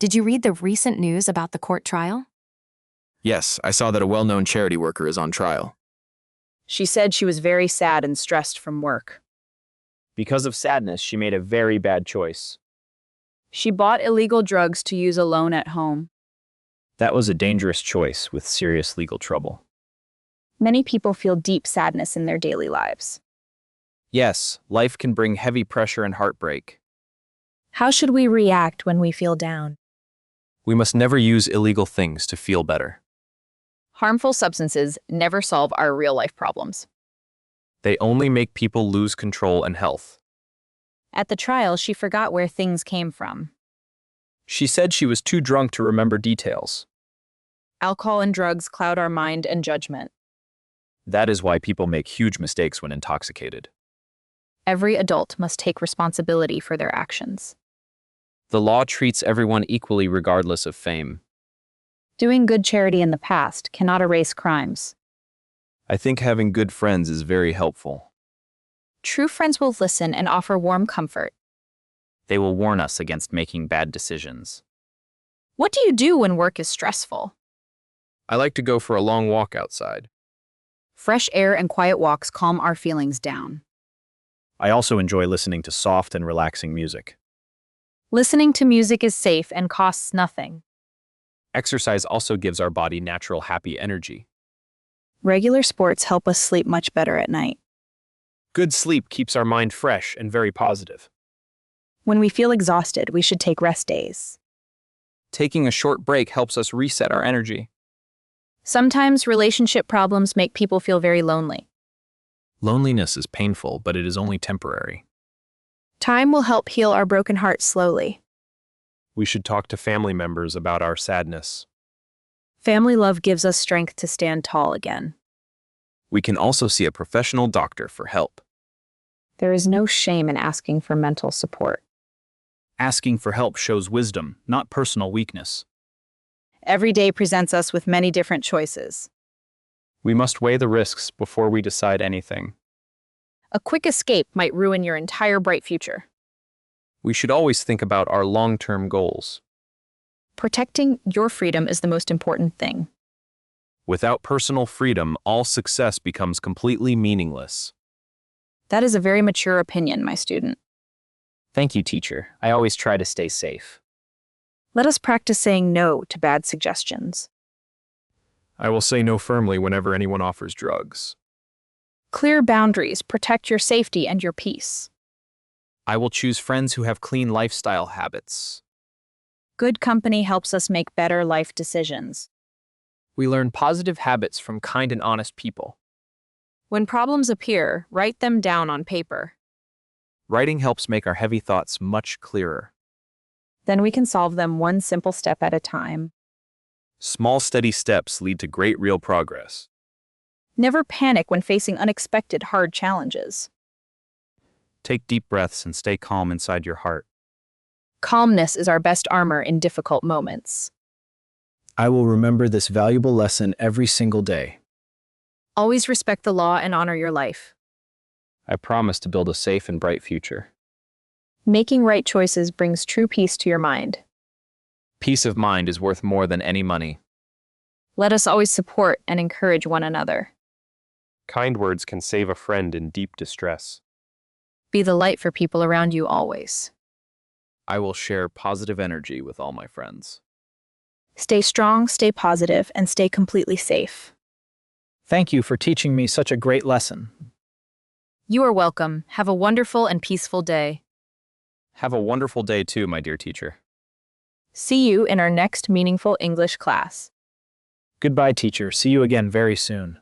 Did you read the recent news about the court trial? Yes, I saw that a well-known charity worker is on trial. She said she was very sad and stressed from work. Because of sadness, she made a very bad choice. She bought illegal drugs to use alone at home. That was a dangerous choice with serious legal trouble. Many people feel deep sadness in their daily lives. Yes, life can bring heavy pressure and heartbreak. How should we react when we feel down? We must never use illegal things to feel better. Harmful substances never solve our real-life problems. They only make people lose control and health. At the trial, she forgot where things came from. She said she was too drunk to remember details. Alcohol and drugs cloud our mind and judgment. That is why people make huge mistakes when intoxicated. Every adult must take responsibility for their actions. The law treats everyone equally regardless of fame. Doing good charity in the past cannot erase crimes. I think having good friends is very helpful. True friends will listen and offer warm comfort. They will warn us against making bad decisions. What do you do when work is stressful? I like to go for a long walk outside. Fresh air and quiet walks calm our feelings down. I also enjoy listening to soft and relaxing music. Listening to music is safe and costs nothing. Exercise also gives our body natural happy energy. Regular sports help us sleep much better at night. Good sleep keeps our mind fresh and very positive. When we feel exhausted, we should take rest days. Taking a short break helps us reset our energy. Sometimes relationship problems make people feel very lonely. Loneliness is painful, but it is only temporary. Time will help heal our broken hearts slowly. We should talk to family members about our sadness. Family love gives us strength to stand tall again. We can also see a professional doctor for help. There is no shame in asking for mental support. Asking for help shows wisdom, not personal weakness. Every day presents us with many different choices. We must weigh the risks before we decide anything. A quick escape might ruin your entire bright future. We should always think about our long-term goals. Protecting your freedom is the most important thing. Without personal freedom, all success becomes completely meaningless. That is a very mature opinion, my student. Thank you, teacher. I always try to stay safe. Let us practice saying no to bad suggestions. I will say no firmly whenever anyone offers drugs. Clear boundaries protect your safety and your peace. I will choose friends who have clean lifestyle habits. Good company helps us make better life decisions. We learn positive habits from kind and honest people. When problems appear, write them down on paper. Writing helps make our heavy thoughts much clearer. Then we can solve them one simple step at a time. Small, steady steps lead to great real progress. Never panic when facing unexpected hard challenges. Take deep breaths and stay calm inside your heart. Calmness is our best armor in difficult moments. I will remember this valuable lesson every single day. Always respect the law and honor your life. I promise to build a safe and bright future. Making right choices brings true peace to your mind. Peace of mind is worth more than any money. Let us always support and encourage one another. Kind words can save a friend in deep distress. Be the light for people around you always. I will share positive energy with all my friends. Stay strong, stay positive, and stay completely safe. Thank you for teaching me such a great lesson. You are welcome. Have a wonderful and peaceful day. Have a wonderful day too, my dear teacher. See you in our next meaningful English class. Goodbye, teacher. See you again very soon.